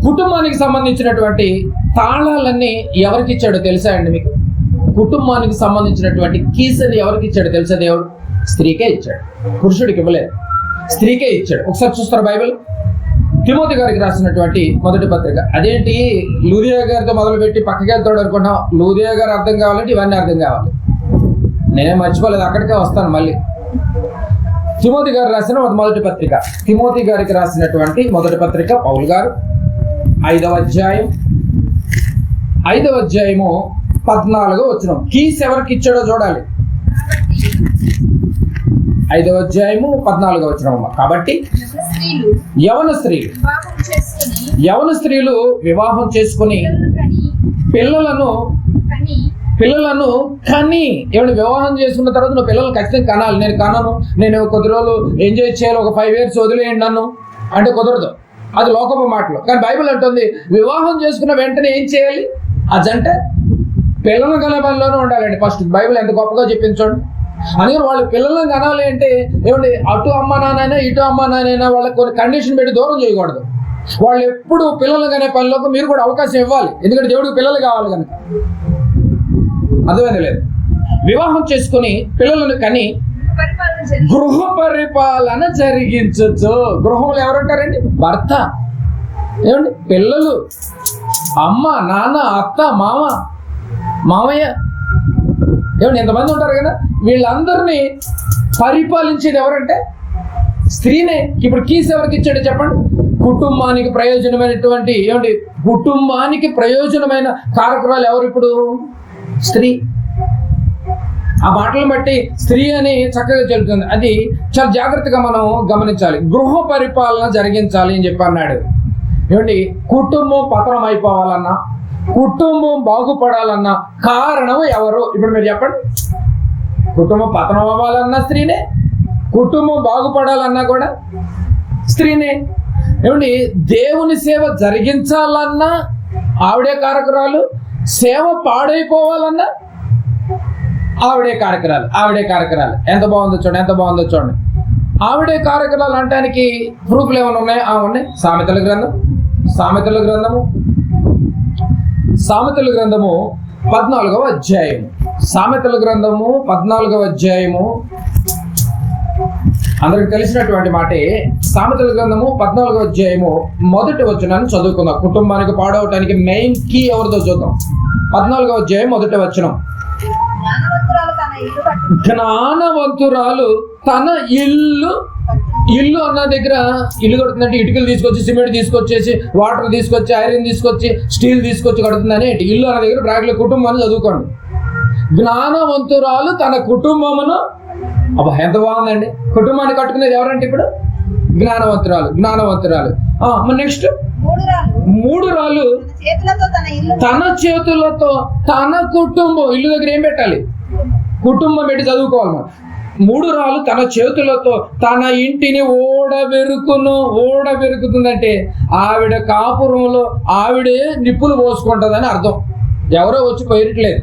కుటుంబానికి సంబంధించినటువంటి తాళాలన్నీ ఎవరికి ఇచ్చాడో తెలుసా అండి మీకు? కుటుంబానికి సంబంధించినటువంటి కీస్ అని ఎవరికి ఇచ్చాడో తెలుసా? దేవుడు స్త్రీకే ఇచ్చాడు, పురుషుడికి ఇవ్వలేదు, స్త్రీకే ఇచ్చాడు. ఒకసారి చూస్తారు బైబిల్, తిమోతి గారికి రాసినటువంటి మొదటి పత్రిక. అదేంటి లూదియా గారితో మొదలుపెట్టి పక్కకి వెళ్తాడు అనుకున్నాం? లూదియా గారు అర్థం కావాలంటే ఇవన్నీ అర్థం కావాలి. నేనేం మర్చిపోలేదు, అక్కడికే వస్తాను మళ్ళీ. తిమోతి గారు రాసిన మొదటి పత్రిక, తిమోతి గారికి రాసినటువంటి మొదటి పత్రిక పౌలు గారు 5వ అధ్యాయం 14వ వచనం. కీస్ ఎవరికి ఇచ్చాడో చూడాలి. 5వ అధ్యాయము 14వ వచనం. కాబట్టి యవన స్త్రీలు వివాహం చేసుకుని పిల్లలను కని, ఏమైనా వివాహం చేసుకున్న తర్వాత నువ్వు పిల్లలు ఖచ్చితంగా కనాలి. నేను కనను, నేను కొద్ది రోజులు ఎంజాయ్ చేయాలి, ఒక 5 years వదిలేయండి నన్ను అంటే కుదరదు. అది లోకపు మాటలు. కానీ బైబిల్ అంటుంది వివాహం చేసుకున్న వెంటనే ఏం చేయాలి? ఆ జంట పిల్లలను కనే పనిలోనే ఉండాలండి. ఫస్ట్ బైబిల్ ఎంత గొప్పగా చెప్పింది చూడండి. అందుకని వాళ్ళు పిల్లలను కనాలి అంటే ఏమండి, అటు అమ్మ నాన్నైనా ఇటు అమ్మ నాన్నైనా వాళ్ళకి కొన్ని కండిషన్ పెట్టి దూరం చేయకూడదు. వాళ్ళు ఎప్పుడు పిల్లలు కనే పనిలోకి మీరు కూడా అవకాశం ఇవ్వాలి. ఎందుకంటే దేవుడికి పిల్లలు కావాలి కనుక. అర్థమైంది లేదు? వివాహం చేసుకుని పిల్లలను కని గృహ పరిపాలన జరిగించచ్చు. గృహంలో ఎవరుంటారండి? భర్త, ఏమండి, పిల్లలు, అమ్మ నాన్న, అత్త, మామయ్య, ఏమండి, ఎంతమంది ఉంటారు కదా. వీళ్ళందరినీ పరిపాలించేది ఎవరంటే స్త్రీనే. ఇప్పుడు కీస్ ఎవరికి ఇచ్చాడు చెప్పండి? కుటుంబానికి ప్రయోజనమైనటువంటి, ఏమండి, కుటుంబానికి ప్రయోజనమైన కారకురాలు ఎవరు? ఇప్పుడు స్త్రీ. ఆ మాటలను బట్టి స్త్రీ అని చక్కగా చెబుతుంది. అది చాలా జాగ్రత్తగా మనం గమనించాలి. గృహ పరిపాలన జరిగించాలి అని చెప్పి అన్నాడు. ఏమండి, కుటుంబం పతనం అయిపోవాలన్నా, కుటుంబం బాగుపడాలన్నా కారణం ఎవరు? ఇప్పుడు మీరు చెప్పండి. కుటుంబం పతనం అవ్వాలన్నా స్త్రీనే, కుటుంబం బాగుపడాలన్నా కూడా స్త్రీనే. ఏమండి, దేవుని సేవ జరిగించాలన్నా ఆవిడే కారకురాలు, సేవ పాడైపోవాలన్నా ఆవిడే కారకురాలు. ఎంత బాగుందో చూడండి. ఆవిడే కారకురాలు అనడానికి ప్రూఫ్లు ఏమైనా ఉన్నాయి? ఉన్నాయి. సామెతల గ్రంథము 14వ అధ్యాయము. సామెతల గ్రంథము 14వ అధ్యాయము అందరికి తెలిసినటువంటి మాటే. సామెతల గ్రంథము 14వ అధ్యాయము మొదటి వచనాన్ని చదువుకుందాం. కుటుంబానికి పాడవటానికి మెయిన్ కీ ఎవరిదో చూద్దాం. 14వ అధ్యాయం మొదటి వచనం. జ్ఞానవంతురాలు తన ఇల్లు అన్న దగ్గర, ఇల్లు కడుతుందంటే ఇటుకలు తీసుకొచ్చి, సిమెంట్ తీసుకొచ్చేసి, వాటర్ తీసుకొచ్చి, ఐరన్ తీసుకొచ్చి, స్టీల్ తీసుకొచ్చి కడుతుందని ఇల్లు అన్న దగ్గర బ్రాకెట్లో కుటుంబాన్ని చదువుకోండి. జ్ఞానవంతురాలు తన కుటుంబమును, అబ్బా ఎంత బాగుందండి. కుటుంబాన్ని కట్టుకునేది ఎవరంటే ఇప్పుడు జ్ఞానవంతురాలు. నెక్స్ట్ 3 రాళ్ళు తన చేతులతో తన కుటుంబం, ఇల్లు దగ్గర ఏం పెట్టాలి? కుటుంబం పెట్టి చదువుకోవాలన్నమాట. 3 రాళ్ళు తన చేతులతో తన ఇంటిని ఓడబెరుకుతుందంటే ఆవిడ కాపురంలో ఆవిడే నిప్పులు పోసుకుంటుందని అర్థం. ఎవరో వచ్చి పోయట్లేదు.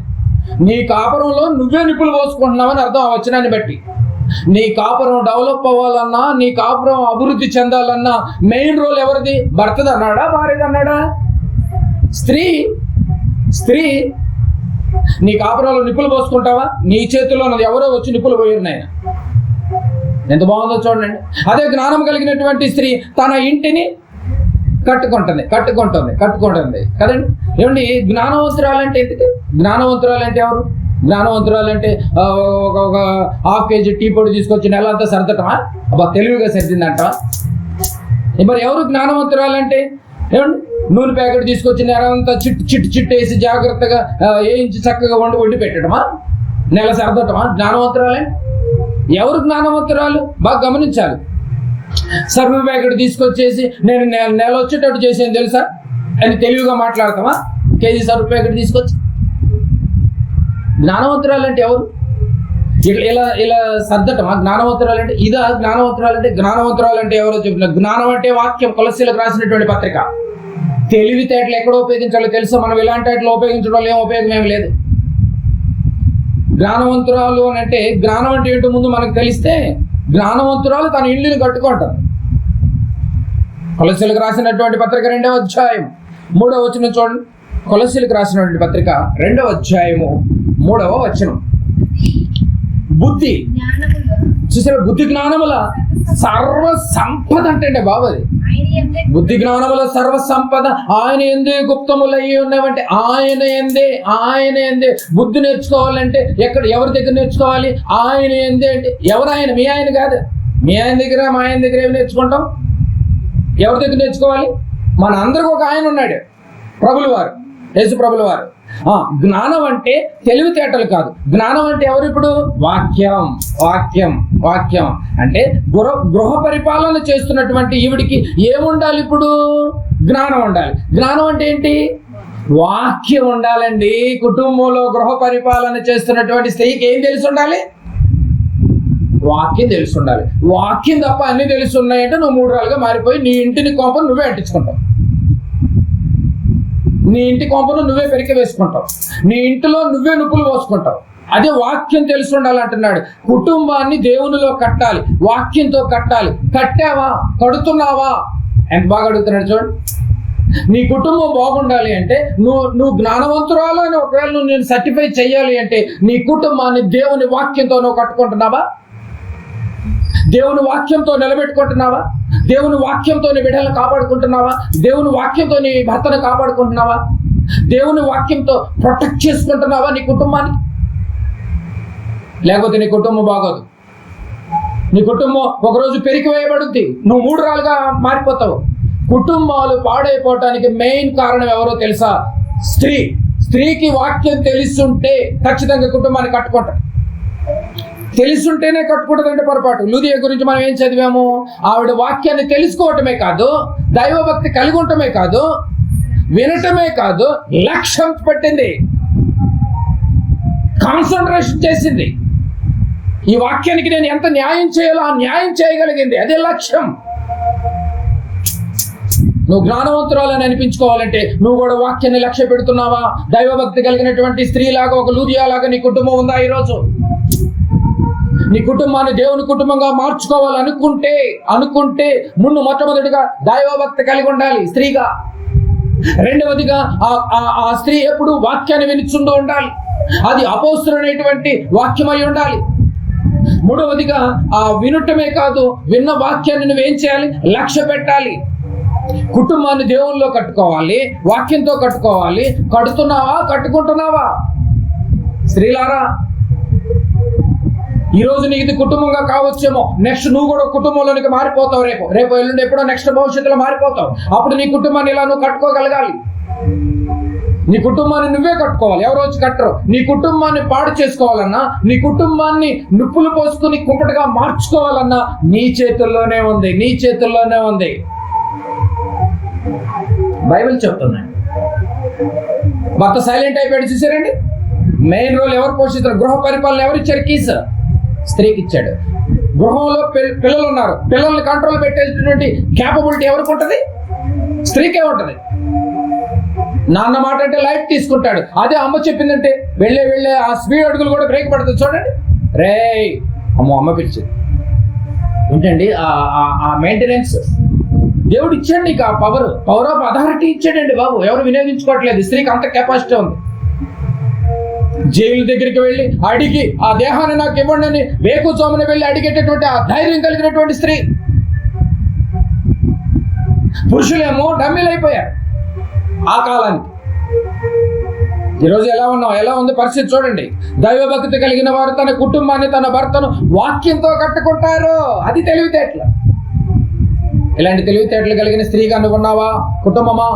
నీ కాపురంలో నువ్వే నిప్పులు పోసుకుంటున్నావని అర్థం ఆ వచనాన్ని బట్టి. నీ కాపురం డెవలప్ అవ్వాలన్నా, నీ కాపురం అభివృద్ధి చెందాలన్నా మెయిన్ రోల్ ఎవరిది? భర్తది అన్నాడా, భార్యది అన్నాడా? స్త్రీ. నీ కాపురంలో నిప్పులు పోసుకుంటావా? నీ చేతిలో ఉన్నది ఎవరో వచ్చి నిప్పులు పోయారు నాయన. ఎంత బాగుందో చూడండి. అదే జ్ఞానం కలిగినటువంటి స్త్రీ తన ఇంటిని కట్టుకుంటుంది కదండి. ఏమండి, జ్ఞానవంతురాలంటే ఏంటిది? జ్ఞానవంతురాలంటే ఎవరు? జ్ఞానవంతురాలంటే ఒక 1/2 kg టీ పొడి తీసుకొచ్చి నెలంతా సర్దటమా? అబ్బా తెలివిగా సర్దిందంట. మరి ఎవరు జ్ఞానవంతురాలంటే? ఏమండి, నూనె ప్యాకెట్ తీసుకొచ్చి నెలంతా చిట్టు వేసి జాగ్రత్తగా వేయించి చక్కగా వండి పెట్టడమా? నెల సర్దటమా జ్ఞానవంతురాలంటే? ఎవరు జ్ఞానవంతురాలు? బాగా గమనించాలి. సర్ఫ్ ప్యాకెట్ తీసుకొచ్చేసి నేను నెల వచ్చేటట్టు చేసేది తెలుసా అని తెలివిగా మాట్లాడతామా? కేజీ సర్ఫ్ ప్యాకెట్ తీసుకొచ్చి. జ్ఞానవంతురాలంటే ఎవరు? ఇలా సర్దటమా జ్ఞానవంతురాలంటే? ఇదా జ్ఞానవంతురాలంటే? జ్ఞానవంతురాలంటే ఎవరో చెప్పిన. జ్ఞానం అంటే వాక్యం, కొలస్సీలకు రాసినటువంటి పత్రిక. తెలివితేటలు ఎక్కడ ఉపయోగించాలో తెలుసా? మనం ఇలాంటి వాటిలో ఉపయోగించడం ఏం ఉపయోగం ఏమి లేదు. జ్ఞానవంతురాలు అని అంటే, జ్ఞానం అంటే ఏంటో ముందు మనకు తెలిస్తే, జ్ఞానవంతురాలు తన ఇల్లుని కట్టుకుంటారు. కొలస్సీలకు రాసినటువంటి పత్రిక 2వ అధ్యాయం 3వ వచనం చూడండి. కొలస్సీలకు రాసినటువంటి పత్రిక 2వ అధ్యాయము 3వ వచనం. బుద్ధి చూసారా, బుద్ధి జ్ఞానముల సర్వ సంపద అంటే బాబు అది. బుద్ధి జ్ఞానముల సర్వ సంపద ఆయన ఎందే గుప్తములయ్యి ఉన్నవంటే ఆయన ఎందే బుద్ధి నేర్చుకోవాలంటే ఎవరి దగ్గర నేర్చుకోవాలి? ఆయన ఎందే అంటే ఎవరు? ఆయన మీ ఆయన కాదు. మీ ఆయన దగ్గర మా ఆయన దగ్గర ఏమి నేర్చుకుంటాం? ఎవరి దగ్గర నేర్చుకోవాలి? మన అందరికి ఒక ఆయన ఉన్నాడు, ప్రభులు వారు, యేసు ప్రభుల వారు. జ్ఞానం అంటే తెలివితేటలు కాదు. జ్ఞానం అంటే ఎవరు? ఇప్పుడు వాక్యం వాక్యం వాక్యం అంటే గృహ పరిపాలన చేస్తున్నటువంటి ఈవిడికి ఏముండాలి? ఇప్పుడు జ్ఞానం ఉండాలి. జ్ఞానం అంటే ఏంటి? వాక్యం ఉండాలండి. కుటుంబంలో గృహ పరిపాలన చేస్తున్నటువంటి స్త్రీకి ఏం తెలిసి ఉండాలి? వాక్యం తెలిసి ఉండాలి. వాక్యం తప్ప అన్ని తెలిసి ఉన్నాయంటే నువ్వు 3 రాలుగా మారిపోయి నీ ఇంటిని కోపం నువ్వే అంటించుకుంటావు, నీ ఇంటి కొంపను నువ్వే పెరికి వేసుకుంటావు, నీ ఇంటిలో నువ్వే నిప్పులు పోసుకుంటావు. అదే వాక్యం తెలిసి ఉండాలంటున్నాడు. కుటుంబాన్ని దేవునిలో కట్టాలి, వాక్యంతో కట్టాలి. కట్టావా? కడుతున్నావా? ఎంత బాగా అడుగుతున్నాడు చూడండి. నీ కుటుంబం బాగుండాలి అంటే నువ్వు జ్ఞానవంతురాలు అని ఒకవేళ నేను సర్టిఫై చెయ్యాలి అంటే నీ కుటుంబాన్ని దేవుని వాక్యంతో నువ్వు కట్టుకుంటున్నావా? దేవుని వాక్యంతో నిలబెట్టుకుంటున్నావా? దేవుని వాక్యంతో నీ బిడ్డలను కాపాడుకుంటున్నావా? దేవుని వాక్యంతో నీ భర్తను కాపాడుకుంటున్నావా? దేవుని వాక్యంతో ప్రొటెక్ట్ చేసుకుంటున్నావా నీ కుటుంబాన్ని? లేకపోతే నీ కుటుంబం బాగోదు. నీ కుటుంబం ఒకరోజు పెరికి వేయబడుద్ది, నువ్వు 3 రాలుగా మారిపోతావు. కుటుంబాలు పాడైపోవటానికి మెయిన్ కారణం ఎవరో తెలుసా? స్త్రీకి వాక్యం తెలిసుంటే ఖచ్చితంగా కుటుంబాన్ని కట్టుకుంటాడు. తెలుసుంటేనే కట్టుకుంటుందంటే పొరపాటు. లూదియా గురించి మనం ఏం చదివాము? ఆవిడ వాక్యాన్ని తెలుసుకోవటమే కాదు, దైవభక్తి కలిగి ఉండటమే కాదు, వినటమే కాదు, లక్ష్యం పెట్టింది, కాన్సన్ట్రేషన్ చేసింది. ఈ వాక్యానికి నేను ఎంత న్యాయం చేయాలో ఆ న్యాయం చేయగలిగింది. అదే లక్ష్యం. నువ్వు జ్ఞానవంతురాలని అనిపించుకోవాలంటే నువ్వు కూడా వాక్యాన్ని లక్ష్య పెడుతున్నావా? దైవభక్తి కలిగినటువంటి స్త్రీలాగా, ఒక లూదియా లాగా నీ కుటుంబం ఉందా? ఈరోజు నీ కుటుంబాన్ని దేవుని కుటుంబంగా మార్చుకోవాలనుకుంటే ముందు మొట్టమొదటిగా దైవభక్తి కలిగి ఉండాలి స్త్రీగా. రెండవదిగా ఆ స్త్రీ ఎప్పుడు వాక్యాన్ని వినిచుంటూ ఉండాలి, అది అపోస్తులైనటువంటి వాక్యమై ఉండాలి. మూడవదిగా ఆ వినటమే కాదు, విన్న వాక్యాన్ని నువ్వేం చేయాలి? లక్ష్య పెట్టాలి. కుటుంబాన్ని దేవుల్లో కట్టుకోవాలి, వాక్యంతో కట్టుకోవాలి. కడుతున్నావా? కట్టుకుంటున్నావా? స్త్రీలారా, ఈరోజు నీకు ఇది కుటుంబంగా కావచ్చేమో, నెక్స్ట్ నువ్వు కూడా కుటుంబంలోనికి మారిపోతావు. రేపు ఎల్లుండి ఎప్పుడో నెక్స్ట్ భవిష్యత్తులో మారిపోతావు. అప్పుడు నీ కుటుంబాన్ని ఇలా నువ్వు కట్టుకోగలగాలి. నీ కుటుంబాన్ని నువ్వే కట్టుకోవాలి, ఎవరో వచ్చి కట్టరు. నీ కుటుంబాన్ని పాడు చేసుకోవాలన్నా, నీ కుటుంబాన్ని నిప్పులు పోసుకుని కుంపటిగా మార్చుకోవాలన్నా నీ చేతుల్లోనే ఉంది, నీ చేతుల్లోనే ఉంది. బైబిల్ చెప్తున్నాను. భర్త సైలెంట్ అయిపోయాడు చూసారండి. మెయిన్ రోల్ ఎవరు పోషిస్తారు? గృహ పరిపాలన ఎవరు ఇచ్చారు? కీస్ స్త్రీకి ఇచ్చాడు. గృహంలో పిల్లలు ఉన్నారు, పిల్లల్ని కంట్రోల్ పెట్టేటువంటి క్యాపబిలిటీ ఎవరికి ఉంటుంది? స్త్రీకే ఉంటుంది. నాన్న మాట అంటే లైట్ తీసుకుంటాడు. అదే అమ్మ చెప్పిందంటే వెళ్ళే ఆ స్పీడ్ అడుగులు కూడా బ్రేక్ పడుతుంది. చూడండి, అమ్మ పిలిచింది ఏంటండి? ఆ మెయింటెనెన్స్ దేవుడు ఇచ్చాడు నీకు. ఆ పవర్ ఆఫ్ అథారిటీ ఇచ్చాడండి బాబు. ఎవరు వినియోగించుకోవట్లేదు. స్త్రీకి అంత కెపాసిటీ ఉంది. జైలు దగ్గరికి వెళ్ళి అడిగి ఆ దేహాన్ని నాకు ఇవ్వండి అని వేకుజామున వెళ్ళి అడిగేటటువంటి ఆ ధైర్యం కలిగినటువంటి స్త్రీ. పురుషులేమో డమ్మీలు అయిపోయారు ఆ కాలానికి. ఈరోజు ఎలా ఉంది పరిస్థితి చూడండి. దైవభక్తి కలిగిన వారు తన కుటుంబాన్ని, తన భర్తను వాక్యంతో కట్టుకుంటారు. అది తెలివితేటలు. ఇలాంటి తెలివితేటలు కలిగిన స్త్రీగా నువ్వు ఉన్నావా? కుటుంబమా?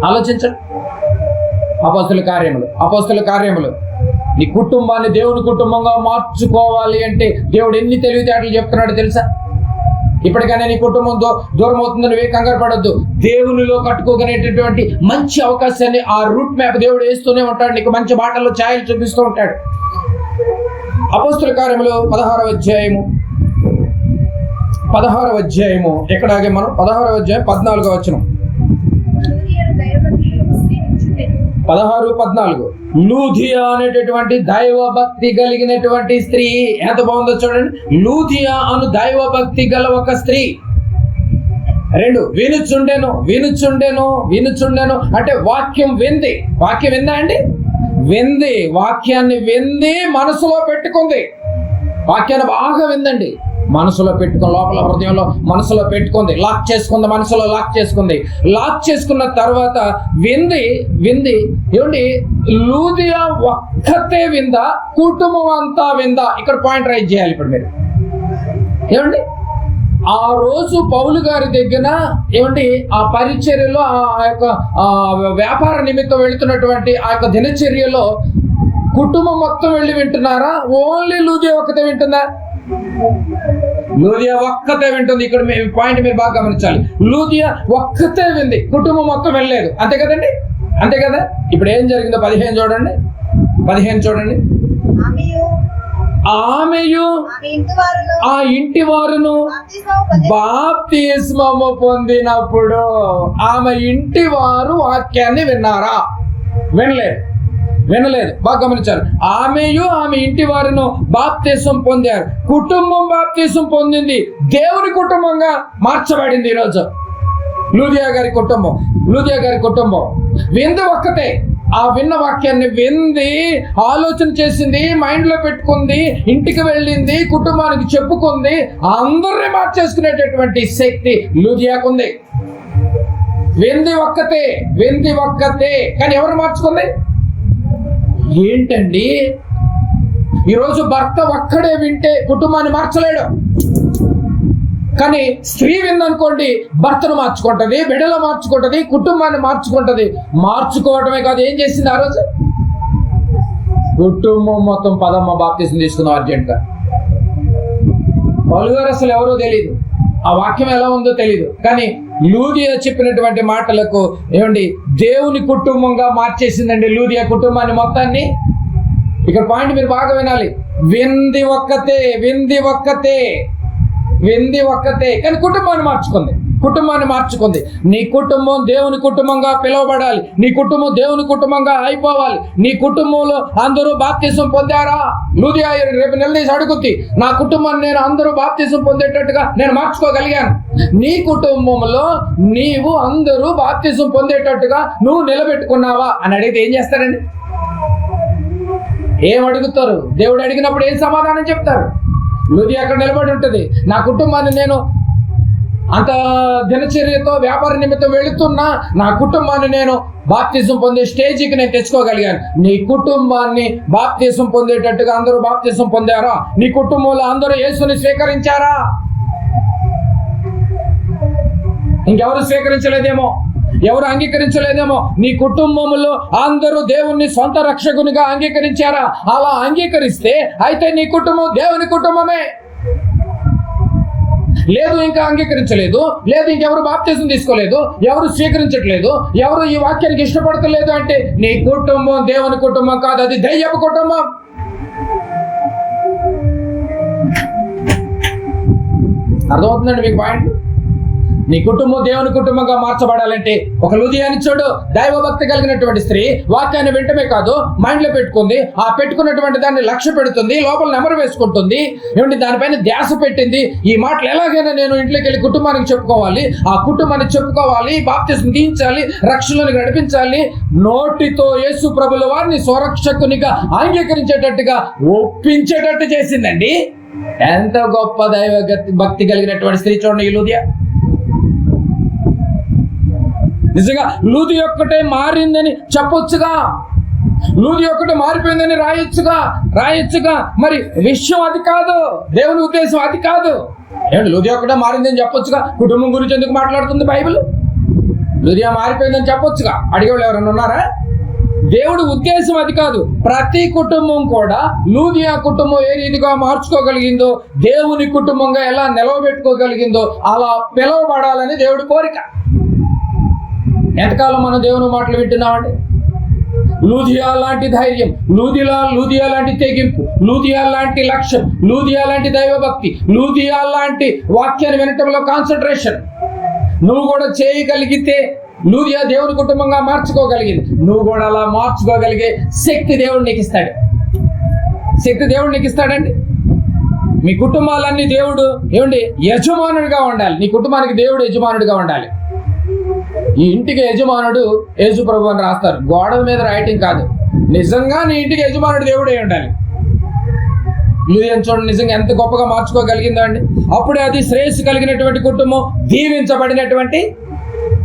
ఆలోచించండి. అపోస్తుల కార్యములు నీ కుటుంబాన్ని దేవుని కుటుంబంగా మార్చుకోవాలి అంటే దేవుడు ఎన్ని తెలివితేటలు చెప్తున్నాడు తెలుసా? ఇప్పటికైనా నీ కుటుంబం దూరం అవుతుందని నువ్వే కంగారు పడొద్దు. దేవునిలో కట్టుకోగలిగేటటువంటి మంచి అవకాశాన్ని, ఆ రూట్ మ్యాప్ దేవుడు వేస్తూనే ఉంటాడు. నీకు మంచి బాటల్లో ఛాయలు చూపిస్తూ ఉంటాడు. అపోస్తుల కార్యములు 16వ అధ్యాయము ఎక్కడాగే మనం 16వ అధ్యాయం 14వ వచనం. 16-14 లూదియా అనేటటువంటి దైవభక్తి కలిగినటువంటి స్త్రీ ఎంత బాగుందో చూడండి. లూదియా అను దైవభక్తి గల ఒక స్త్రీ 2 వినుచుండెను అంటే వాక్యం వింది. వాక్యం విందా అండి? వింది. వాక్యాన్ని వింది, మనసులో పెట్టుకుంది. వాక్యాన్ని బాగా విందండి, మనసులో పెట్టుకుని, లోపల హృదయంలో మనసులో పెట్టుకుంది, లాక్ చేసుకుంది, మనసులో లాక్ చేసుకున్న తర్వాత వింది. ఏమండి, లూదియా ఒక్కతే విందా, కుటుంబం అంతా విందా? ఇక్కడ పాయింట్ రైజ్ చేయాలి ఇప్పుడు మీరు. ఏమండి, ఆ రోజు పౌలు గారి దగ్గర ఏమండి ఆ పరిచర్యలో ఆ యొక్క వ్యాపార నిమిత్తం వెళుతున్నటువంటి ఆ యొక్క దినచర్యలో కుటుంబం మొత్తం వెళ్ళి వింటున్నారా? ఓన్లీ లూదియా ఒక్కతే వింటుందా? లూదియా ఒక్కతే వింటుంది. ఇక్కడ పాయింట్ మీరు బాగా గమనించాలి. లూదియా ఒక్కతే వింది, కుటుంబం మొత్తం వెళ్ళలేదు. అంతే కదండి? అంతే కదా? ఇప్పుడు ఏం జరిగిందో 15 చూడండి. ఆమెయు ఆ ఇంటి వారును బాప్తిస్మము పొందినప్పుడు ఆమె ఇంటి వారు వాక్యాన్ని విన్నారా? వినలేదు. బాగా గమనించారు. ఆమెయు ఆమె ఇంటి వారును బాప్తిసం పొందారు. కుటుంబం బాప్తిసం పొందింది, దేవుని కుటుంబంగా మార్చబడింది. ఈరోజు లూదియా గారి కుటుంబం విందు ఒక్కతే. ఆ విన్న వాక్యాన్ని వింది, ఆలోచన చేసింది, మైండ్ లో పెట్టుకుంది, ఇంటికి వెళ్ళింది, కుటుంబానికి చెప్పుకుంది. అందరినీ మార్చేసుకునేటటువంటి శక్తి లూదియాకుంది. వింది ఒక్కతే, కానీ ఎవరు మార్చుకుంది? ఏంటండి, ఈరోజు భర్త ఒక్కడే వింటే కుటుంబాన్ని మార్చలేడు. కానీ స్త్రీ విందనుకోండి, భర్తను మార్చుకుంటది, బిడ్డలు మార్చుకుంటది, కుటుంబాన్ని మార్చుకుంటది. మార్చుకోవటమే కాదు, ఏం చేసింది ఆ రోజు? కుటుంబం మొత్తం పదమ్మ బాప్తిసం తీసుకుందాం అర్జెంట్గా. పౌలు గారు అసలు ఎవరో తెలియదు, ఆ వాక్యం ఎలా ఉందో తెలియదు. కానీ లూదియా చెప్పినటువంటి మాటలకు ఏమండి దేవుని కుటుంబంగా మార్చేసిందండి లూదియా కుటుంబాన్ని మొత్తాన్ని. ఇక్కడ పాయింట్ మీరు బాగా వినాలి. వింది ఒక్కతే, కానీ కుటుంబాన్ని మార్చుకుంది. నీ కుటుంబం దేవుని కుటుంబంగా పిలువబడాలి. నీ కుటుంబం దేవుని కుటుంబంగా అయిపోవాలి. నీ కుటుంబంలో అందరూ బాప్తిసం పొందారా? లూదియా రేపు నిలదీసి అడుగుద్ది, నా కుటుంబాన్ని నేను అందరూ బాప్తిసం పొందేటట్టుగా నేను మార్చుకోగలిగాను. నీ కుటుంబంలో నీవు అందరూ బాప్తిసం పొందేటట్టుగా నువ్వు నిలబెట్టుకున్నావా అని అడిగితే ఏం చేస్తారండి? ఏం అడుగుతారు? దేవుడు అడిగినప్పుడు ఏం సమాధానం చెప్తారు? లూదియా అక్కడ నిలబడి ఉంటుంది, నా కుటుంబాన్ని నేను అంత దినచర్యతో వ్యాపార నిమిత్తం వెళుతున్నా, నా కుటుంబాన్ని నేను బాప్తిసం పొందే స్టేజికి నేను తెచ్చుకోగలిగాను. నీ కుటుంబాన్ని బాప్తిసం పొందేటట్టుగా అందరూ బాప్తిసం పొందారా? నీ కుటుంబంలో అందరూ యేసుని స్వీకరించారా? ఇంకెవరు స్వీకరించలేదేమో, ఎవరు అంగీకరించలేదేమో. నీ కుటుంబంలో అందరూ దేవుణ్ణి సొంత రక్షకునిగా అంగీకరించారా? అలా అంగీకరిస్తే అయితే నీ కుటుంబం దేవుని కుటుంబమే. లేదు ఇంకా అంగీకరించలేదు, లేదు ఇంకెవరు బాప్తిసం తీసుకోలేదు, ఎవరు స్వీకరించట్లేదు, ఎవరు ఈ వాక్యానికి ఇష్టపడతలేదు అంటే నీ కుటుంబం దేవుని కుటుంబం కాదు, అది దయ్యపు కుటుంబం. అర్థమవుతుందండి మీకు పాయింట్? నీ కుటుంబం దేవుని కుటుంబంగా మార్చబడాలంటే ఒక లూదియాని చూడు, దైవభక్తి కలిగినటువంటి స్త్రీ వాక్యాన్ని వింటమే కాదు, మైండ్ లో పెట్టుకుంది, ఆ పెట్టుకున్నటువంటి దాన్ని లక్ష్య పెడుతుంది, లోపల నెమరు వేసుకుంటుంది, ఏమంటే దానిపైన ధ్యాస పెట్టింది. ఈ మాటలు ఎలాగైనా నేను ఇంట్లోకి వెళ్ళి కుటుంబానికి చెప్పుకోవాలి, ఆ కుటుంబాన్ని చెప్పుకోవాలి, బాప్తిసం తీయించాలి, రక్షణలోకి నడిపించాలి, నోటితో యేసు ప్రభుల వారిని స్వరక్షకునిగా అంగీకరించేటట్టుగా ఒప్పించేటట్టు చేసిందండి. ఎంత గొప్ప దైవ భక్తి కలిగినటువంటి స్త్రీ చూడండి ఈ లూదియా. నిజంగా లూది ఒక్కటే మారిందని చెప్పొచ్చుగా, లూది ఒక్కటే మారిపోయిందని రాయొచ్చుగా. మరి విషయం అది కాదు, దేవుని ఉద్దేశం అది కాదు. ఏమంటే లూది ఒక్కటే మారిందని చెప్పొచ్చుగా. కుటుంబం గురించి ఎందుకు మాట్లాడుతుంది బైబిల్? లూదియా మారిపోయిందని చెప్పొచ్చుగా. అడిగేవాళ్ళు ఎవరన్నా ఉన్నారా? దేవుడి ఉద్దేశం అది కాదు. ప్రతి కుటుంబం కూడా లూదియా కుటుంబం ఏ రీతిగా మార్చుకోగలిగిందో, దేవుని కుటుంబంగా ఎలా నిలవబెట్టుకోగలిగిందో అలా పిలువబడాలని దేవుడి కోరిక. ఎంతకాలం మనం దేవుని మాటలు వింటున్నామండి? లూదియా లాంటి ధైర్యం, లూదియా లాంటి తెగింపు, లూదియా లాంటి లక్ష్యం, లూదియా లాంటి దైవభక్తి, లూదియా లాంటి వాక్యాన్ని వినటంలో కాన్సన్ట్రేషన్ నువ్వు కూడా చేయగలిగితే లూదియా దేవుని కుటుంబంగా మార్చుకోగలిగింది. నువ్వు కూడా అలా మార్చుకోగలిగే శక్తి దేవుడు నీకు ఇస్తాడు. శక్తి దేవుడు నీకు ఇస్తాడండి. మీ కుటుంబాలన్నీ దేవుడు ఏమండి యజమానుడిగా ఉండాలి. నీ కుటుంబానికి దేవుడు యజమానుడిగా ఉండాలి. ఈ ఇంటికి యజమానుడు యేసు ప్రభు అని రాస్తారు, గోడ మీద రాయటం కాదు. నిజంగా నీ ఇంటికి యజమానుడు దేవుడే ఉండాలి. లూదియను చూడండి, నిజంగా ఎంత గొప్పగా మార్చుకోగలిగిందో అండి. అప్పుడే అది శ్రేయస్సు కలిగినటువంటి కుటుంబం, దీవించబడినటువంటి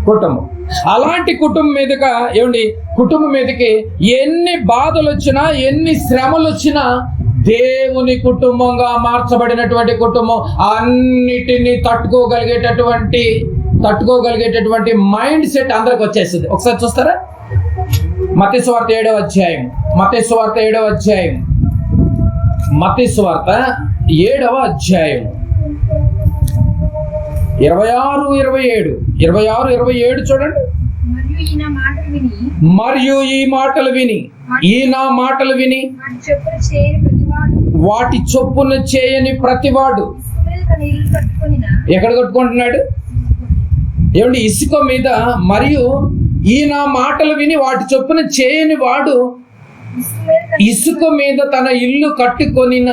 కుటుంబం. అలాంటి కుటుంబం మీదగా ఏమండి, కుటుంబం మీదకి ఎన్ని బాధలు వచ్చినా, ఎన్ని శ్రమలు వచ్చినా, దేవుని కుటుంబంగా మార్చబడినటువంటి కుటుంబం అన్నిటినీ తట్టుకోగలిగేటటువంటి మైండ్ సెట్ అందరికి వచ్చేస్తుంది. ఒకసారి చూస్తారా? మత్తయి సువార్త 7వ అధ్యాయం, మత్తయి సువార్త 7వ అధ్యాయం, మత్తయి సువార్త 7వ అధ్యాయం 26-27 చూడండి. మరియు ఈ మాటలు విని వాటి చొప్పున చేయని ప్రతివాడు ఎక్కడ కట్టుకుంటున్నాడు ఏమండి? ఇసుక మీద. మరియు ఈ నా మాటలు విని వాటి చొప్పున చేయని వాడు ఇసుక మీద తన ఇల్లు కట్టుకొనిన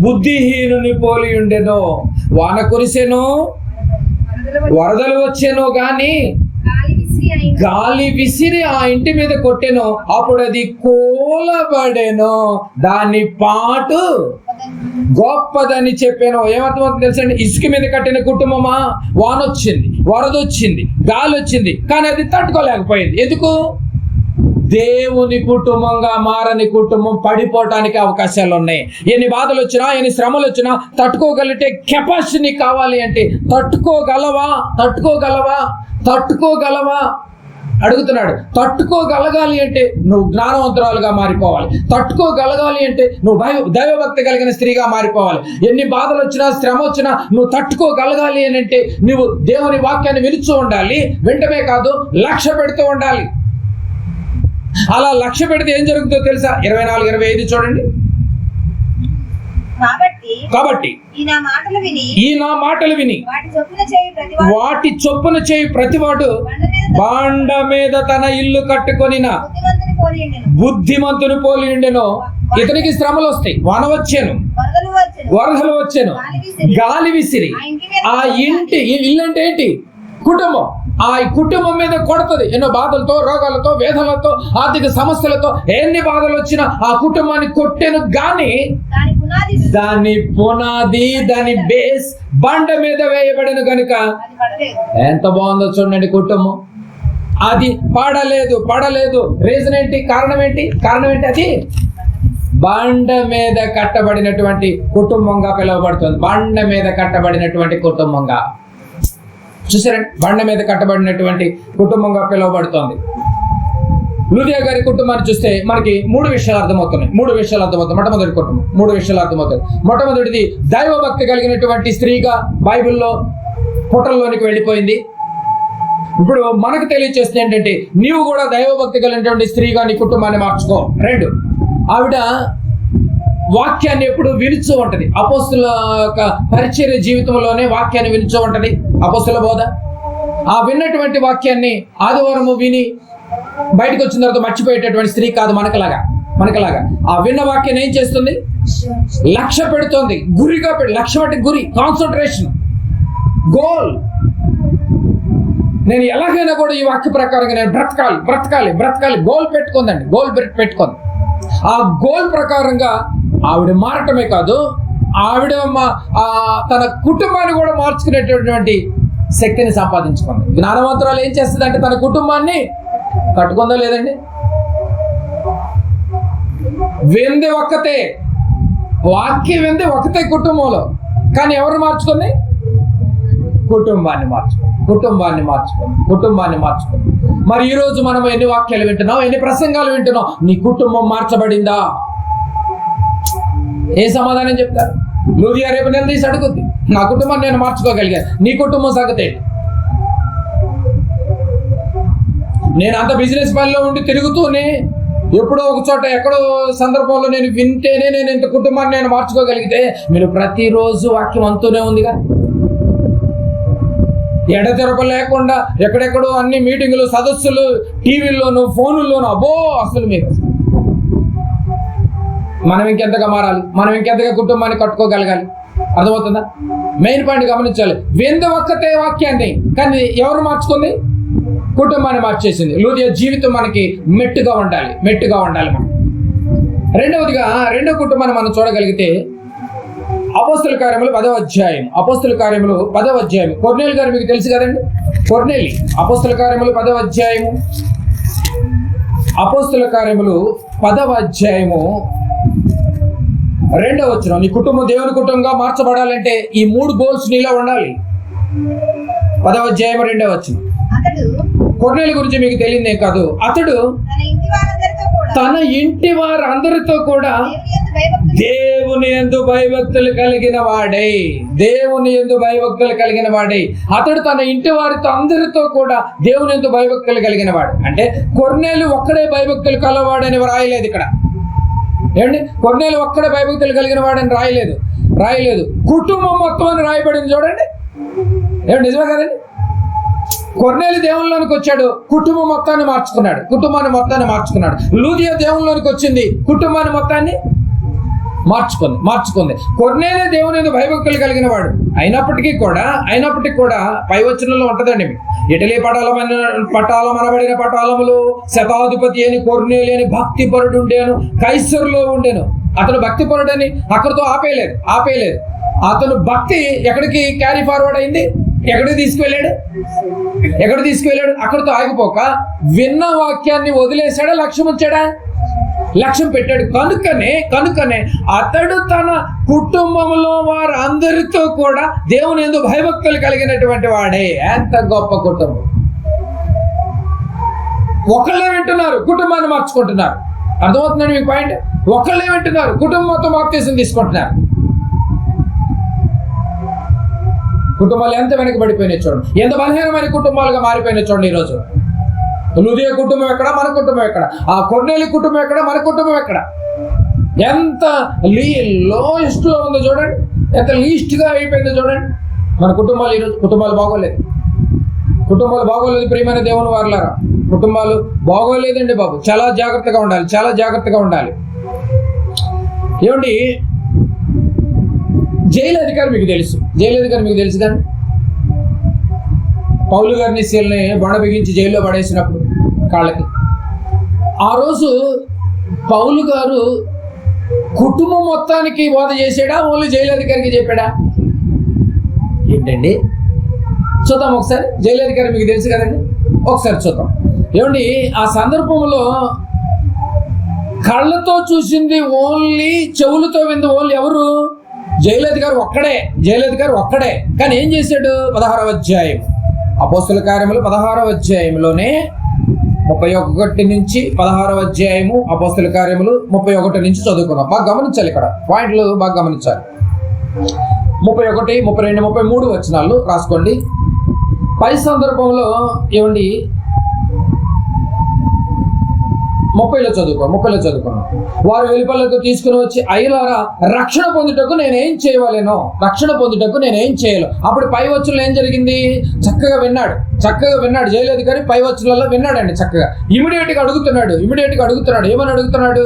బుద్ధిహీనుని పోలి ఉండెను. వాన కురిసెను, వరదలు వచ్చెను, గాని గాలి విసిరి ఆ ఇంటి మీద కొట్టెను, అప్పుడు అది కూలబడెను, దాని పాటు గొప్పదని చెప్పాను. ఏమర్థమవుతుంది తెలుసండి? ఇసుక మీద కట్టిన కుటుంబమా, వానొచ్చింది, వరదొచ్చింది, గాలి వచ్చింది, కానీ అది తట్టుకోలేకపోయింది. ఎందుకు? దేవుని కుటుంబంగా మారని కుటుంబం పడిపోవటానికి అవకాశాలు ఉన్నాయి. ఎన్ని బాధలు వచ్చినా, ఎన్ని శ్రమలు వచ్చినా తట్టుకోగలిగే కెపాసిటీ కావాలి. అంటే తట్టుకోగలవా అడుగుతున్నాడు. తట్టుకోగలగాలి అంటే నువ్వు జ్ఞానవంతురాలుగా మారిపోవాలి. తట్టుకోగలగాలి అంటే నువ్వు దైవభక్తి కలిగిన స్త్రీగా మారిపోవాలి. ఎన్ని బాధలు వచ్చినా, శ్రమ వచ్చినా నువ్వు తట్టుకోగలగాలి అని అంటే నువ్వు దేవుని వాక్యాన్ని వినుచూ ఉండాలి. వెంటనే కాదు, లక్ష్య పెడుతూ ఉండాలి. అలా లక్ష్య పెడితే ఏం జరుగుతుందో తెలుసా? 24-25 చూడండి. కాబట్టి ఈ నా మాటలు విని వాటి చొప్పున చేయి ప్రతివాడు బండ మీద తన ఇల్లు కట్టుకొనిన బుద్ధిమంతుని పోలి ఉండెను. ఇతనికి శ్రమలు వస్తాయి, వాన వచ్చాను, వరదలు వచ్చాను, గాలి విసిరి ఆ ఇంటి, ఇల్లు అంటే ఏంటి? కుటుంబం. ఆ కుటుంబం మీద కొడుతుంది. ఎన్నో బాధలతో, రోగాలతో, వేదనలతో, ఆర్థిక సమస్యలతో ఎన్ని బాధలు వచ్చినా ఆ కుటుంబాన్ని కొట్టెను, గాని దాని పునాది, దాని బేస్ బండ మీద వేయబడిన కనుక ఎంత బాగుందో చూడండి. కుటుంబం అది పడలేదు. రీజన్ ఏంటి? కారణం ఏంటి? అది బండ మీద కట్టబడినటువంటి కుటుంబంగా పిలువబడుతుంది. బండ మీద కట్టబడినటువంటి కుటుంబంగా చూసారండి. బండ మీద కట్టబడినటువంటి కుటుంబంగా పిలువబడుతోంది. లూదియా గారి కుటుంబాన్ని చూస్తే మనకి 3 విషయాలు అర్థమవుతున్నాయి. మొట్టమొదటి కుటుంబం 3 విషయాలు అర్థమవుతాయి. మొట్టమొదటిది, దైవభక్తి కలిగినటువంటి స్త్రీగా బైబిల్లో పుటల్లోనికి వెళ్ళిపోయింది. ఇప్పుడు మనకు తెలియచేస్తుంది ఏంటంటే, నీవు కూడా దైవభక్తి కలిగినటువంటి స్త్రీగా నీ కుటుంబాన్ని మార్చుకో. 2, ఆవిడ వాక్యాన్ని ఎప్పుడు వినుచూ ఉంటది. అపోస్తుల యొక్క పరిచర్య జీవితంలోనే వాక్యాన్ని వినుచూ ఉంటది. అపోస్తుల బోధ, ఆ విన్నటువంటి వాక్యాన్ని ఆదివారము విని బయటకు వచ్చిన తర్వాత మర్చిపోయేటటువంటి స్త్రీ కాదు మనకలాగా. ఆ విన్న వాక్యాన్ని ఏం చేస్తుంది? లక్ష్య పెడుతోంది. గురిగా లక్ష్యం అంటే గురి, కాన్సన్ట్రేషన్, గోల్. నేను ఎలాగైనా కూడా ఈ వాక్య ప్రకారంగా నేను బ్రతకాలి గోల్ పెట్టుకుందండి. పెట్టుకుంది. ఆ గోల్ ప్రకారంగా ఆవిడ మారటమే కాదు, ఆవిడ తన కుటుంబాన్ని కూడా మార్చుకునేటటువంటి శక్తిని సంపాదించుకుంది. జ్ఞానవంతురాలు ఏం చేస్తుంది అంటే తన కుటుంబాన్ని కట్టుకుందా లేదండి? వింది ఒక్కతే, వాక్యం వింది ఒకతే కుటుంబంలో, కానీ ఎవరు మార్చుకుంది? కుటుంబాన్ని మార్చుకుంది. మరి ఈరోజు మనం ఎన్ని వాక్యాలు వింటున్నాం, ఎన్ని ప్రసంగాలు వింటున్నాం? నీ కుటుంబం మార్చబడిందా? ఏ సమాధానం చెప్తారు? లూదియా రేపు నిలదీసి అడుగుద్ది, నా కుటుంబాన్ని నేను మార్చుకోగలిగాను, నీ కుటుంబం సంగతే? నేను అంత బిజినెస్ పనిలో ఉండి తిరుగుతూనే ఎప్పుడో ఒక చోట ఎక్కడో సందర్భంలో నేను వింటేనే నేను ఇంత కుటుంబాన్ని నేను మార్చుకోగలిగితే, మీరు ప్రతిరోజు వాక్యం అంతూనే ఉందిగా. ఎడతెరప లేకుండా ఎక్కడెక్కడో అన్ని మీటింగులు, సదస్సులు, టీవీల్లోను, ఫోనుల్లోను, అబ్బో అసలు మీరు మనం ఇంకెంతగా మారాలి? మనం ఇంకెంతగా కుటుంబాన్ని కట్టుకోగలగాలి? అర్థమవుతుందా? మెయిన్ పాయింట్ గమనించాలి. విందు ఒక్కతే వాక్యాన్ని, కానీ ఎవరు మార్చుకుంది? కుటుంబాన్ని మార్చేసింది. లూదియా జీవితం మనకి మెట్టుగా ఉండాలి మనం. రెండవదిగా రెండో కుటుంబాన్ని మనం చూడగలిగితే అపోస్తల కార్యములు 10వ అధ్యాయం. అపోస్తల కార్యములు 10వ అధ్యాయం. కొర్నేలి గారు మీకు తెలుసు కదండి, కొర్నేలి. అపోస్తల కార్యములు 10వ అధ్యాయము. అపోస్తల కార్యములు 10వ అధ్యాయము 2వ వచనం. నీ కుటుంబం దేవుని కుటుంబంగా మార్చబడాలంటే ఈ 3 గోల్స్ నీలో ఉండాలి. 10వ అధ్యాయం 2వ వచనం. కొర్నేలి గురించి మీకు తెలియదే కాదు, అతడు తన ఇంటి వారందరితో కూడా దేవుని యందు భయభక్తులు కలిగిన వాడై, దేవుని యందు భయభక్తులు కలిగిన వాడై. అతడు తన ఇంటి వారితో అందరితో కూడా దేవుని యందు భయభక్తులు కలిగిన వాడు. అంటే కొర్నేలు ఒక్కడే భయభక్తులు కలవాడని రాయలేదు ఇక్కడ. ఏమండి, కొర్నేలు ఒక్కడే భయభక్తులు కలిగిన వాడని రాయలేదు. కుటుంబం మొత్తం అని రాయబడింది చూడండి. ఏమండి, నిజమే కదండి? కొర్నేలి దేవుళ్ళలోనికి వచ్చాడు, కుటుంబం మొత్తాన్ని మార్చుకున్నాడు. లూదియా దేవుళ్ళలోనికి వచ్చింది, కుటుంబాన్ని మొత్తాన్ని మార్చుకుంది. కొర్నేలి దేవుని యందు భయభక్తులు కలిగిన వాడు అయినప్పటికీ కూడా పై వచనంలో ఉంటదండి. ఇటలీ పటాలమనబడిన పటాలములు శతాధిపతి అని కొర్నేలి అని భక్తి పరుడు ఉండేను, కైసరులో ఉండేను. అతను భక్తి పరుడని అక్కడితో ఆపేయలేదు. అతను భక్తి ఎక్కడికి క్యారీ ఫార్వర్డ్ అయింది? ఎక్కడికి తీసుకువెళ్ళాడు? అక్కడితో ఆగిపోక విన్న వాక్యాన్ని వదిలేశాడా, లక్ష్యం వచ్చాడా? లక్ష్యం పెట్టాడు. కనుకనే అతడు తన కుటుంబంలో వారందరితో కూడా దేవుని యందు భయభక్తులు కలిగినటువంటి వాడే. ఎంత గొప్ప కుటుంబం! ఒకళ్ళే వింటున్నారు, కుటుంబాన్ని మార్చుకుంటున్నారు. అర్థమవుతుందండి మీకు పాయింట్? ఒకళ్ళే వింటున్నారు, కుటుంబం మొత్తం బాప్తీసం తీసుకుంటున్నారు. కుటుంబాలు ఎంత వెనకబడిపోయినాయి చూడండి, ఎంత బలహీనమైన కుటుంబాలుగా మారిపోయినాయి చూడండి. ఈరోజు లూదియా కుటుంబం ఎక్కడ, మన కుటుంబం ఎక్కడ? ఆ కొర్నేలి కుటుంబం ఎక్కడ, మన కుటుంబం ఎక్కడ? ఎంత లోయెస్ట్ లో ఉందో చూడండి, ఎంత లీస్ట్ గా అయిపోయిందో చూడండి మన కుటుంబాలు. ఈరోజు కుటుంబాలు బాగోలేదు ప్రియమైన దేవుని వారలారా. కుటుంబాలు బాగోలేదండి బాబు. చాలా జాగ్రత్తగా ఉండాలి. ఏమండి, జైలు అధికారి మీకు తెలుసు కానీ పౌలు గారిని శీలని బండ బిగించి జైల్లో పడేసినప్పుడు కాళ్ళకి, ఆ రోజు పౌలు గారు కుటుంబం మొత్తానికి బోధ చేసాడా, ఓన్లీ జైలు అధికారికి చెప్పాడా? ఏంటండి, చూద్దాం ఒకసారి. జైలు అధికారి మీకు తెలుసు కదండి, ఒకసారి చూద్దాం. ఏమండి, ఆ సందర్భంలో కళ్ళతో చూసింది ఓన్లీ, చెవులతో వింది ఓన్లీ ఎవరు? జైలు అధికారి ఒక్కడే. కానీ ఏం చేశాడు? 16వ అధ్యాయం అపోస్తల కార్యములు 16వ అధ్యాయంలోనే 31 నుంచి 16వ అధ్యాయము అపోస్తల కార్యములు 31 నుంచి చదువుకున్నాం. బాగా గమనించాలి, ఇక్కడ పాయింట్లు బాగా గమనించాలి. 31, 32, 33 వచనాలు రాసుకోండి. పై సందర్భంలో ఏమండి 30లో చదువుకున్నాం. వారు వెలుపలకు తీసుకుని వచ్చి, అయ్యలారా, రక్షణ పొందుటకు నేనేం చేయలేను. అప్పుడు పై వచనంలో ఏం జరిగింది? చక్కగా విన్నాడు జైలు అధికారి. పై వచనంలో విన్నాడండి చక్కగా. ఇమీడియట్ గా అడుగుతున్నాడు. ఏమని అడుగుతున్నాడు?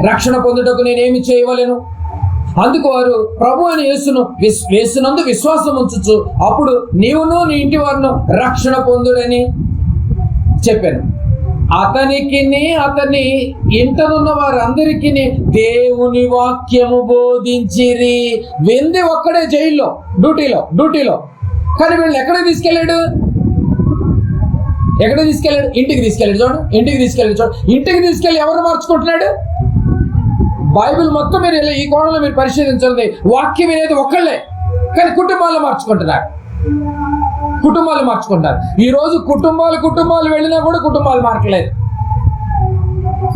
రక్షణ పొందుటకు నేనేమి చేయవలేను. అందుకు వారు ప్రభు అని యేసునందు విశ్వాసం ఉంచుచు అప్పుడు నీవును నీ ఇంటి వారును రక్షణ పొందుడని చెప్పాను. అతని ఇంటనున్న వారందరికీ దేవుని వాక్యము బోధించిరి. వెంది ఒక్కడే జైల్లో డ్యూటీలో. కానీ వీళ్ళని ఎక్కడికి తీసుకెళ్ళాడు? ఇంటికి తీసుకెళ్ళాడు చూడండి. ఇంటికి తీసుకెళ్ళి ఎవరు మార్చుకుంటున్నాడు? బైబిల్ మొత్తం మీరు ఈ కోణంలో మీరు పరిశీలించాలి. వాక్యం అనేది ఒక్కళ్ళే, కానీ కుటుంబాలను మార్చుకుంటున్నారు. ఈ రోజు కుటుంబాలు వెళ్ళినా కూడా కుటుంబాలు మారట్లేదు.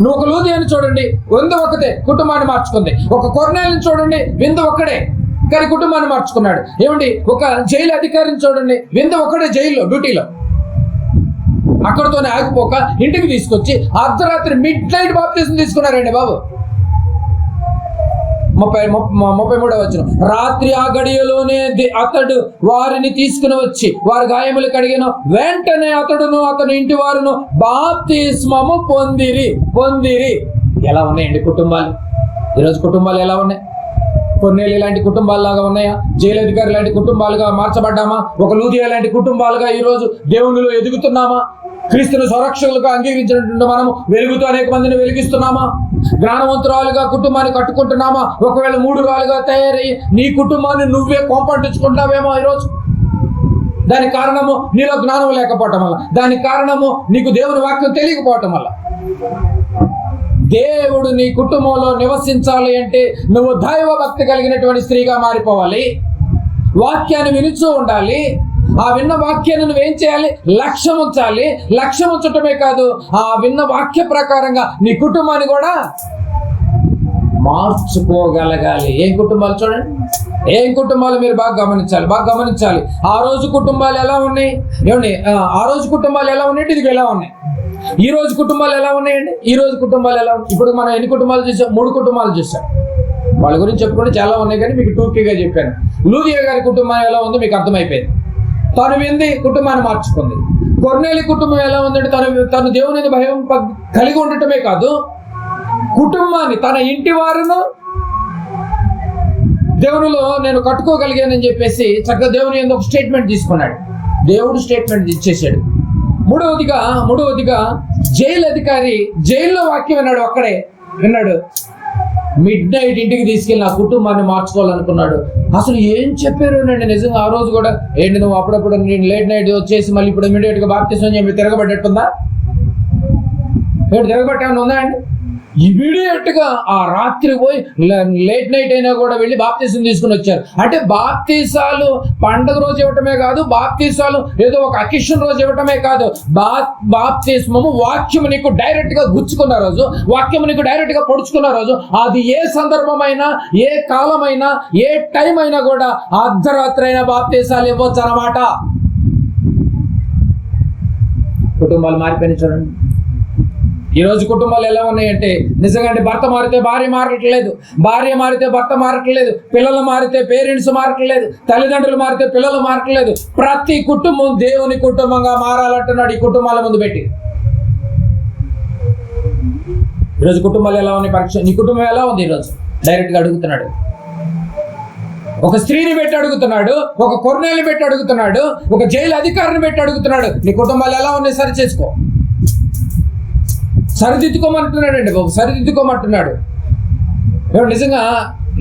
నువ్వు ఒక లూదియాని చూడండి, విందు ఒకటే, కుటుంబాన్ని మార్చుకుంది. ఒక కొర్నేలిని చూడండి, విందు ఒక్కడే, కానీ కుటుంబాన్ని మార్చుకున్నాడు. ఏమండి, ఒక జైలు అధికారిని చూడండి, విందు ఒక్కడే, జైల్లో డ్యూటీలో. అక్కడితోనే ఆగిపోక ఇంటికి తీసుకొచ్చి అర్ధరాత్రి మిడ్-నైట్ బాప్తిజం తీసుకున్నారండి బాబు. 33వ వచనం. రాత్రి ఆ గడియలోనే అతడు వారిని తీసుకుని వచ్చి వారి గాయములు కడిగిన వెంటనే అతడును అతని ఇంటి వారును బాప్తిస్మము పొందిరి. ఎలా ఉన్నాయండి కుటుంబాలు? ఈరోజు కుటుంబాలు ఎలా ఉన్నాయి? కొన్నేళ్ళు లాంటి కుటుంబాల్లాగా ఉన్నాయా? జైలు అధికారి లాంటి కుటుంబాలుగా మార్చబడ్డామా? ఒక లూదియా లాంటి కుటుంబాలుగా ఈరోజు దేవునిలో ఎదుగుతున్నామా? క్రీస్తును స్వరక్షకులుగా అంగీకరించినటువంటి మనము వెలుగుతో అనేక మందిని వెలిగిస్తున్నామా? జ్ఞానవంతురాలుగా కుటుంబాన్ని కట్టుకుంటున్నామా? ఒకవేళ మూఢురాలుగా తయారయ్యి నీ కుటుంబాన్ని నువ్వే కోంపట్టించుకుంటావేమో ఈరోజు. దానికి కారణము నీలో జ్ఞానం లేకపోవటం వల్ల, దానికి కారణము నీకు దేవుని వాక్యం తెలియకపోవటం వల్ల. దేవుడు నీ కుటుంబంలో నివసించాలి అంటే నువ్వు దైవ భక్తి కలిగినటువంటి స్త్రీగా మారిపోవాలి. వాక్యాన్ని వినుచూ ఉండాలి. ఆ విన్న వాక్యాన్ని నువ్వేం చేయాలి? లక్ష్యం ఉంచాలి. లక్ష్యం ఉంచటమే కాదు, ఆ విన్న వాక్య ప్రకారంగా నీ కుటుంబాన్ని కూడా మార్చుకోగలగాలి. ఏం కుటుంబాలు చూడండి, ఏం కుటుంబాలు మీరు బాగా గమనించాలి. ఆ రోజు కుటుంబాలు ఎలా ఉన్నాయి? ఏమండి, ఆ రోజు కుటుంబాలు ఎలా ఉన్నాయి? ఇది ఎలా ఉన్నాయి? ఈ రోజు కుటుంబాలు ఎలా ఉన్నాయండి? ఈ రోజు కుటుంబాలు ఎలా ఉన్నాయి? ఇప్పుడు మనం ఎన్ని కుటుంబాలు చూసాం? 3 కుటుంబాలు చూసాం. వాళ్ళ గురించి చెప్పుకుంటే చాలా ఉన్నాయి, కానీ మీకు టూకీగా చెప్పాను. లూదియా గారి కుటుంబం ఎలా ఉందో మీకు అర్థమైపోయింది. తను వింది, కుటుంబాన్ని మార్చుకుంది. కొర్నేలి కుటుంబం ఎలా ఉందంటే తను దేవుని భయం కలిగి ఉండటమే కాదు, కుటుంబాన్ని, తన ఇంటి వారును దేవునిలో నేను కట్టుకోగలిగానని చెప్పేసి చక్కగా దేవుని యందు ఒక స్టేట్మెంట్ తీసుకున్నాడు. దేవుడు స్టేట్మెంట్ ఇచ్చేసాడు. మూడవదిగా జైలు అధికారి జైల్లో వాక్యం విన్నాడు. మిడ్ నైట్ ఇంటికి తీసుకెళ్ళి నా కుటుంబాన్ని మార్చుకోవాలనుకున్నాడు. అసలు ఏం చెప్పారు అండి నిజంగా. ఆ రోజు కూడా ఏంటి, నువ్వు అప్పుడప్పుడు నేను లేట్ నైట్ వచ్చేసి మళ్ళీ ఇప్పుడు ఇమీడియట్ గా బాప్తిసం చెప్పి తిరగబడ్డట్టుందా? తిరగబట్టామని ఉందా అండి? ఇమీడియట్ గా ఆ రాత్రి పోయి లేట్ నైట్ అయినా కూడా వెళ్ళి బాప్తిసం తీసుకుని వచ్చారు. అంటే బాప్తిసాలు పండగ రోజు ఇవ్వటమే కాదు, బాప్తిసాలు ఏదో ఒక అకేషన్ రోజు ఇవ్వటమే కాదు, బాప్తిస్మము వాక్యము నీకు డైరెక్ట్ గా గుచ్చుకున్న రోజు, వాక్యము నీకు డైరెక్ట్ గా పొడుచుకున్న రోజు. అది ఏ సందర్భమైనా, ఏ కాలమైనా, ఏ టైం అయినా కూడా అర్ధరాత్రి అయినా బాప్తిసాలు ఇవ్వచ్చు అన్నమాట. కుటుంబాలు మారిపోయిన చూడండి. ఈ రోజు కుటుంబాలు ఎలా ఉన్నాయంటే నిజంగా భర్త మారితే భార్య మారట్లేదు, భార్య మారితే భర్త మారట్లేదు, పిల్లలు మారితే పేరెంట్స్ మారట్లేదు, తల్లిదండ్రులు మారితే పిల్లలు మారట్లేదు. ప్రతి కుటుంబం దేవుని కుటుంబంగా మారాలంటున్నాడు ఈ కుటుంబాల ముందు పెట్టి. ఈరోజు కుటుంబాలు ఎలా ఉన్నాయి? పరీక్ష, నీ కుటుంబం ఎలా ఉంది ఈరోజు? డైరెక్ట్ గా అడుగుతున్నాడు. ఒక స్త్రీని పెట్టి అడుగుతున్నాడు, ఒక కొర్నేలిని పెట్టి అడుగుతున్నాడు, ఒక జైలు అధికారిని పెట్టి అడుగుతున్నాడు. నీ కుటుంబాలు ఎలా ఉన్నాయి? సరి చేసుకో, సరిదిద్దుకోమంటున్నాడండి బాబు, సరిదిద్దుకోమంటున్నాడు. నిజంగా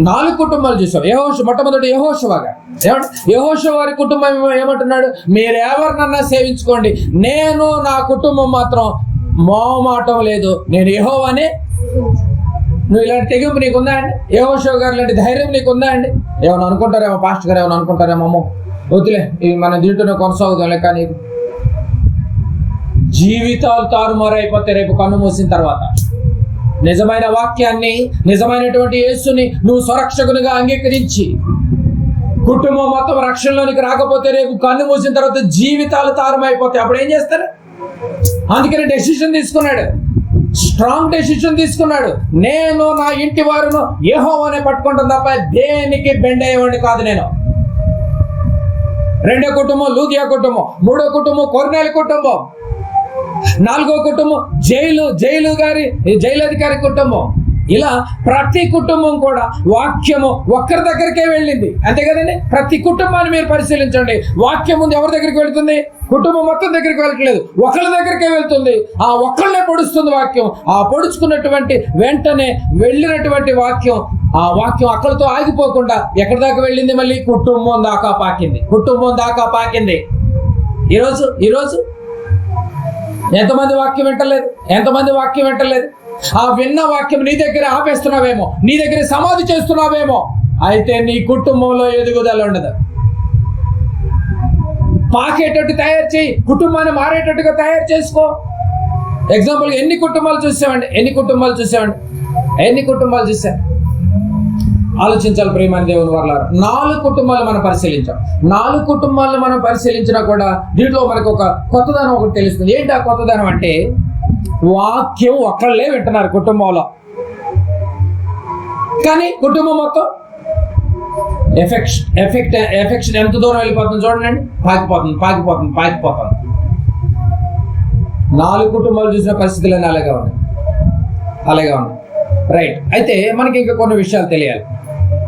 4 కుటుంబాలు చూసాం. మొట్టమొదటి యెహోషువగా, యెహోషువ వారి కుటుంబం ఏమంటున్నాడు? మీరెవరినన్నా సేవించుకోండి, నేను నా కుటుంబం మాత్రం మోమాటం లేదు, నేను యెహోవానే. నువ్వు ఇలాంటి తెగింపు నీకుందా అండి? యెహోషువ గారు ఇలాంటి ధైర్యం నీకుందా అండి? ఏమైనా అనుకుంటారేమో, పాస్టర్ గారు ఏమైనా అనుకుంటారేమో, అమ్మో వద్దులే మనం దీంట్లోనే కొనసాగుదాంలే. కానీ జీవితాలు తారుమారైపోతే రేపు కన్ను మూసిన తర్వాత నిజమైన వాక్యాన్ని, నిజమైనటువంటి యేసుని నువ్వు స్వరక్షకునిగా అంగీకరించి కుటుంబం మొత్తం రక్షణలోనికి రాకపోతే రేపు కన్ను మూసిన తర్వాత జీవితాలు తారుమైపోతాయి. అప్పుడు ఏం చేస్తారు? అందుకని డెసిషన్ తీసుకున్నాడు, స్ట్రాంగ్ డెసిషన్ తీసుకున్నాడు. నేను నా ఇంటి వారును యెహోవానే పట్టుకుంటాను తప్ప దేనికి బెండ్ అయ్యేవాడిని కాదు నేను. 2వ కుటుంబం లూదియా కుటుంబం, 3వ కుటుంబం కొర్నేలి కుటుంబం, 4వ కుటుంబం జైలు అధికారి కుటుంబం. ఇలా ప్రతి కుటుంబం కూడా వాక్యము ఒక్కరి దగ్గరికే వెళ్ళింది, అంతే కదండి. ప్రతి కుటుంబాన్ని మీరు పరిశీలించండి. వాక్యం ముందు ఎవరి దగ్గరికి వెళ్తుంది? కుటుంబం మొత్తం దగ్గరికి వెళ్ళట్లేదు, ఒకళ్ళ దగ్గరికే వెళ్తుంది. ఆ ఒక్కళ్ళనే పొడుస్తుంది వాక్యం. ఆ పొడుచుకున్నటువంటి వెంటనే వెళ్ళినటువంటి వాక్యం, ఆ వాక్యం అక్కడితో ఆగిపోకుండా ఎక్కడి దాకా వెళ్ళింది? మళ్ళీ కుటుంబం దాకా పాకింది. ఈరోజు ఎంతమంది వాక్యం వింటలేదు? ఆ విన్న వాక్యం నీ దగ్గర ఆపేస్తున్నావేమో, నీ దగ్గర సమాధి చేస్తున్నావేమో. అయితే నీ కుటుంబంలో ఎదుగుదల ఉండదు. పాకేటట్టు తయారు చేయి, కుటుంబాన్ని మారేటట్టుగా తయారు చేసుకో. ఎగ్జాంపుల్ ఎన్ని కుటుంబాలు చూసాం? ఆలోచించాలి ప్రియమైన దేవుని వారలారా. 4 కుటుంబాలు మనం పరిశీలించాం. 4 కుటుంబాలను మనం పరిశీలించినా కూడా దీంట్లో మనకు ఒక కొత్తదనం ఒకటి తెలుస్తుంది. ఏంటి ఆ కొత్తదనం అంటే, వాక్యం ఒక్కళ్ళే వింటున్నారు కుటుంబంలో, కానీ కుటుంబం మొత్తం ఎఫెక్షన్ ఎంత దూరం వెళ్ళిపోతుంది చూడండి. పాకిపోతుంది. 4 కుటుంబాలు చూసిన పరిస్థితులన్నీ అలాగే ఉన్నాయి. రైట్. అయితే మనకి ఇంకా కొన్ని విషయాలు తెలియాలి.